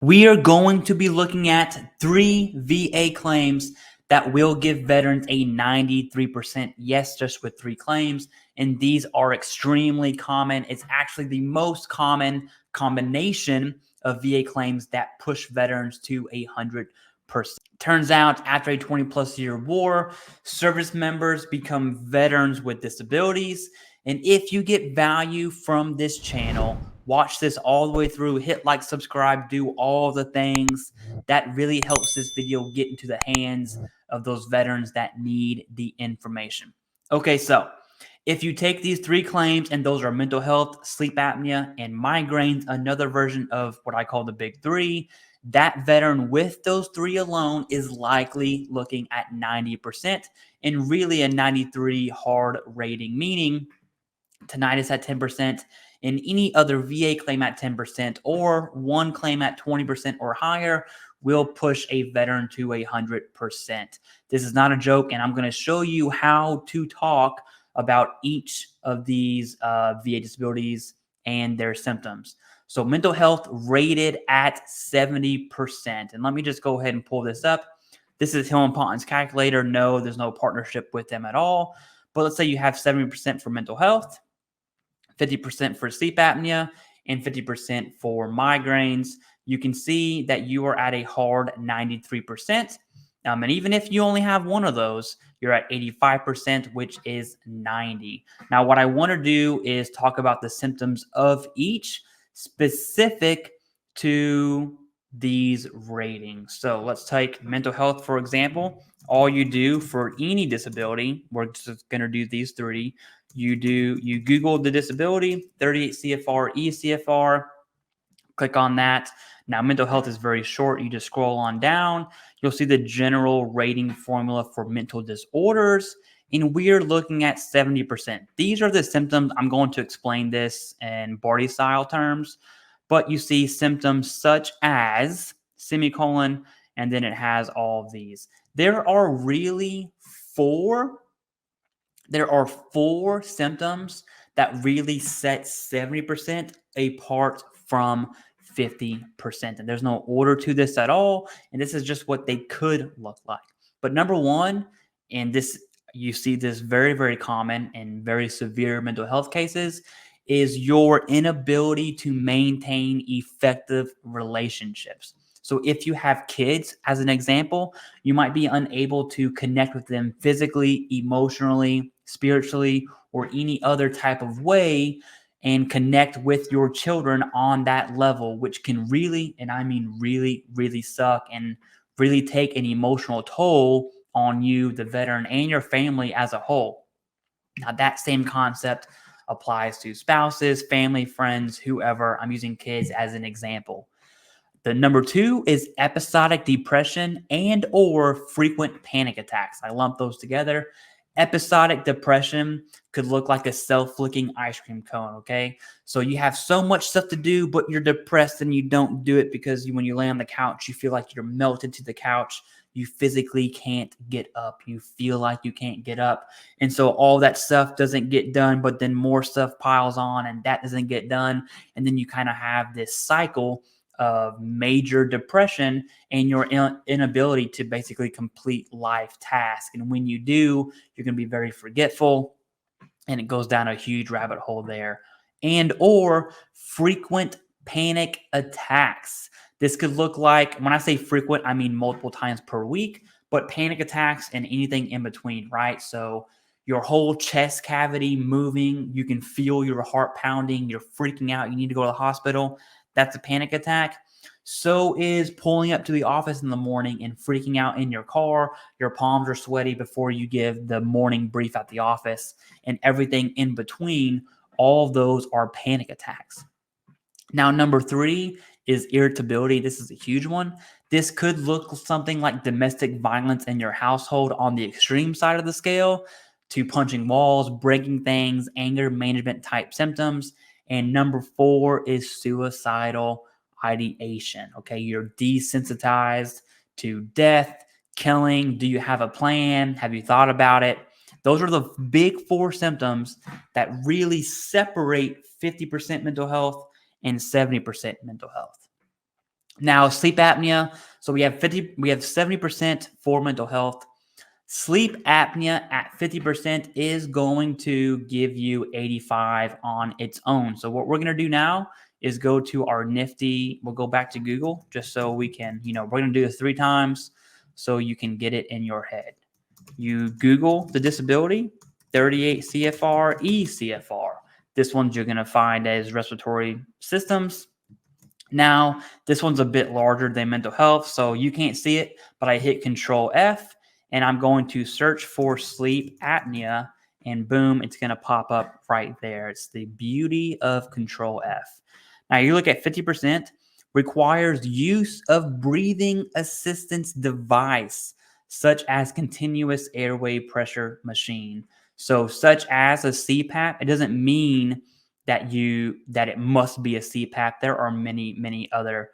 We are going to be looking at 3 VA claims that will give veterans a 93% yes just with 3 claims. And these are extremely common. It's actually the most common combination of VA claims that push veterans to 100%. Turns out after a 20 plus year war, service members become veterans with disabilities. And if you get value from this channel, watch this all the way through, hit like, subscribe, do all the things. That really helps this video get into the hands of those veterans that need the information. Okay, so if you take these 3 claims, and those are mental health, sleep apnea, and migraines, another version of what I call the big 3, that veteran with those 3 alone is likely looking at 90% and really a 93 hard rating, meaning tinnitus at 10%, and any other VA claim at 10%, or one claim at 20% or higher will push a veteran to 100%. This is not a joke, and I'm going to show you how to talk about each of these VA disabilities and their symptoms. So mental health rated at 70%. And let me just go ahead and pull this up. This is Hill and Ponton's calculator. No, there's no partnership with them at all. But let's say you have 70% for mental health, 50% for sleep apnea, and 50% for migraines. You can see that you are at a hard 93%. And even if you only have one of those, you're at 85%, which is 90. Now, what I want to do is talk about the symptoms of each specific to these ratings. So let's take mental health, for example. All you do for any disability, we're just going to do these 3. You Google the disability, 38 CFR, ECFR, click on that. Now, mental health is very short. You just scroll on down. You'll see the general rating formula for mental disorders, and we're looking at 70%. These are the symptoms. I'm going to explain this in Barty style terms, but you see symptoms such as semicolon, and then it has all of these. There are really 4 symptoms that really set 70% apart from 50%. And there's no order to this at all. And this is just what they could look like. But number 1, and this, you see this very, very common in very severe mental health cases, is your inability to maintain effective relationships. So if you have kids, as an example, you might be unable to connect with them physically, emotionally, spiritually, or any other type of way, and connect with your children on that level, which can really, and I mean really, really suck and really take an emotional toll on you, the veteran, and your family as a whole. Now, that same concept applies to spouses, family, friends, whoever. I'm using kids as an example. The number 2 is episodic depression and or frequent panic attacks. I lump those together. Episodic depression could look like a self-flicking ice cream cone, okay? So you have so much stuff to do, but you're depressed and you don't do it because when you lay on the couch, you feel like you're melted to the couch. You physically can't get up. You feel like you can't get up. And so all that stuff doesn't get done, but then more stuff piles on and that doesn't get done. And then you kind of have this cycle of major depression and your inability to basically complete life tasks. And when you do, you're going to be very forgetful, and it goes down a huge rabbit hole there. And or frequent panic attacks. This could look like, when I say frequent, I mean multiple times per week, but panic attacks and anything in between, right? So your whole chest cavity moving, you can feel your heart pounding, you're freaking out, you need to go to the hospital. That's a panic attack. So is pulling up to the office in the morning and freaking out in your car. Your palms are sweaty before you give the morning brief at the office, and everything in between. All of those are panic attacks. Now, number 3 is irritability. This is a huge one. This could look something like domestic violence in your household on the extreme side of the scale, to punching walls, breaking things, anger management type symptoms. And number 4 is suicidal ideation. Okay, you're desensitized to death, killing. Do you have a plan? Have you thought about it? Those are the big 4 symptoms that really separate 50% mental health and 70% mental health. Now, sleep apnea. So we have 70% for mental health. Sleep apnea at 50% is going to give you 85 on its own. So what we're going to do now is go to our nifty, we'll go back to Google just so we can, we're going to do this 3 times so you can get it in your head. You Google the disability, 38 CFR, ECFR. This one's you're going to find as respiratory systems. Now, this one's a bit larger than mental health, so you can't see it, but I hit Control F, and I'm going to search for sleep apnea, and boom, it's going to pop up right there. It's the beauty of Control F. Now, you look at 50%, requires use of breathing assistance device, such as continuous airway pressure machine. So, such as a CPAP, it doesn't mean that it must be a CPAP. There are many other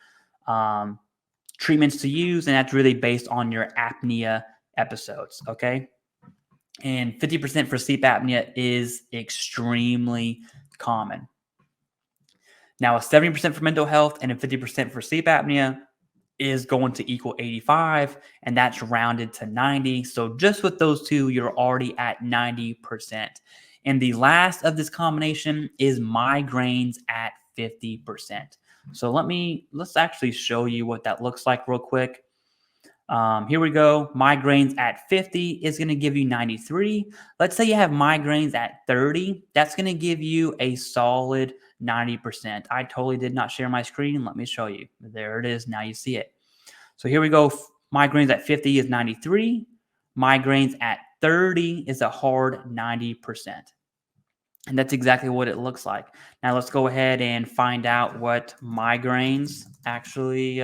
treatments to use, and that's really based on your apnea episodes. Okay, and 50% for sleep apnea is extremely common. Now, a 70% for mental health and a 50% for sleep apnea is going to equal 85, and that's rounded to 90. So just with those two, you're already at 90%. And the last of this combination is migraines at 50%. So let's actually show you what that looks like real quick. Here we go. Migraines at 50 is going to give you 93. Let's say you have migraines at 30. That's going to give you a solid 90%. I totally did not share my screen. Let me show you. There it is. Now you see it. So here we go. Migraines at 50 is 93. Migraines at 30 is a hard 90%. And that's exactly what it looks like. Now let's go ahead and find out what migraines actually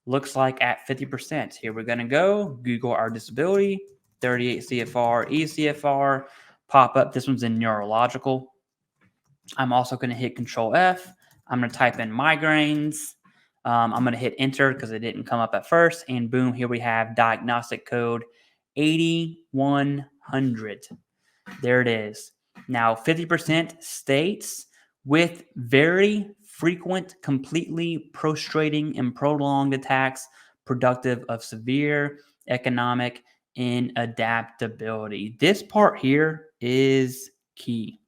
looks like at 50%. Here we're going to go Google our disability, 38 CFR, ECFR, pop up. This one's in neurological. I'm also going to hit Control F. I'm going to type in migraines. I'm going to hit enter because it didn't come up at first. And boom, here we have diagnostic code 8100. There it is. Now, 50% states with very frequent, completely prostrating and prolonged attacks, productive of severe economic inadaptability. This part here is key.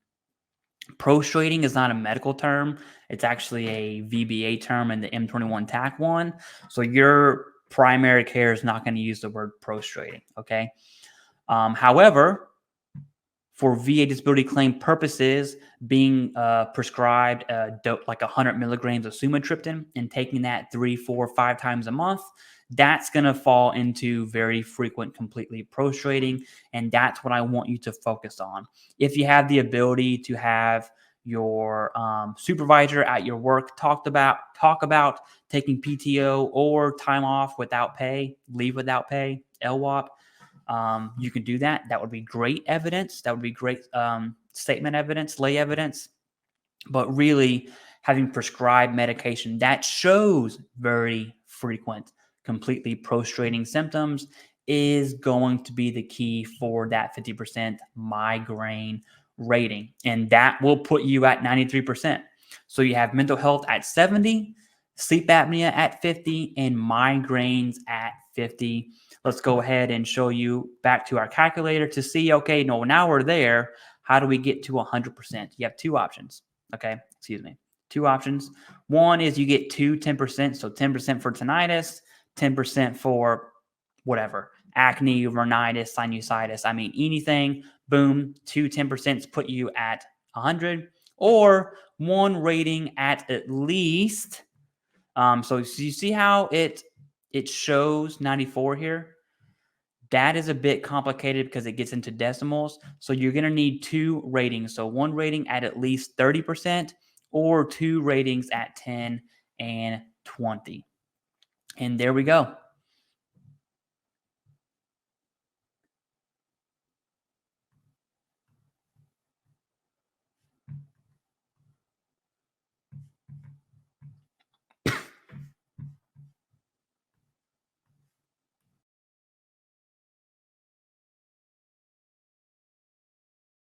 Prostrating is not a medical term. It's actually a VBA term in the M21 TAC one. So your primary care is not going to use the word prostrating, okay? However, for VA disability claim purposes, being prescribed like 100 milligrams of sumatriptan and taking that 3, 4, 5 times a month, that's going to fall into very frequent, completely prostrating, and that's what I want you to focus on. If you have the ability to have your supervisor at your work talk about taking PTO or time off without pay, leave without pay, LWOP, you can do that. That would be great evidence. That would be great statement evidence, lay evidence. But really, having prescribed medication that shows very frequent, completely prostrating symptoms is going to be the key for that 50% migraine rating. And that will put you at 93%. So you have mental health at 70, sleep apnea at 50, and migraines at 50. Let's go ahead and show you back to our calculator to see, okay, no, now we're there. How do we get to 100%? You have 2 options. Okay, excuse me. 2 options. One is you get 10%. So 10% for tinnitus, 10% for whatever, acne, rhinitis, sinusitis. I mean, anything, boom, 10% put you at 100, or 1 rating at least. So you see how it shows 94 here? That is a bit complicated because it gets into decimals. So you're going to need 2 ratings. So 1 rating at least 30% or 2 ratings at 10 and 20. And there we go.